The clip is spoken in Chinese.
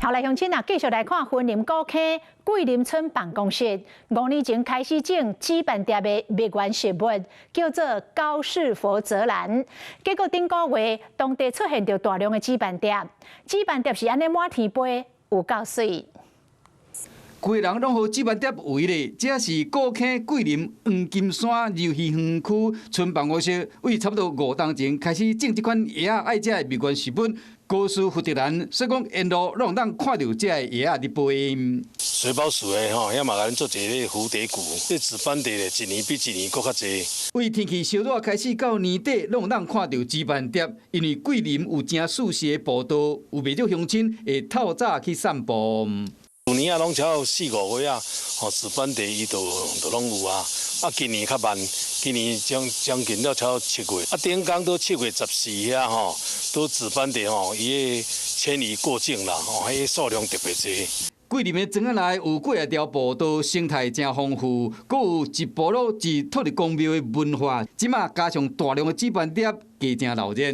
后来乡亲啊，继续来看云林古坑桂林村办公室，5年前开始种纸板碟的灭原食物，叫做高士佛泽兰。结果顶个月，当地出现着大量的纸板碟，纸板碟是安尼满天飞，有够水。 规人拢互纸板碟围咧，这是古坑桂林黄金山游戏园区村办公室，为差不多5年前开始种这款椰仔爱食的灭原食物高士佛泽兰，所以讲沿路拢当看到这个椰仔伫飞。水保署的吼，也嘛甲咱做一个蝴蝶谷，这纸板地咧，一年比一年搁较济。为天气烧热开始到年底，拢当看到纸板碟，因为桂林有真舒适的步道，有袂少乡亲会透早去散步。 去年啊，拢超4、5月啊，吼纸板地伊都拢有啊。啊，今年较慢，今年将近了超7月，啊，顶港都7月14遐吼，都纸板地吼，伊个迁移过境啦，吼，迄数量特别多。桂林的庄仔内有过条步道，生态真丰富，佮有一部落一土地公庙的文化，即马加上大量的纸板碟，加正闹热。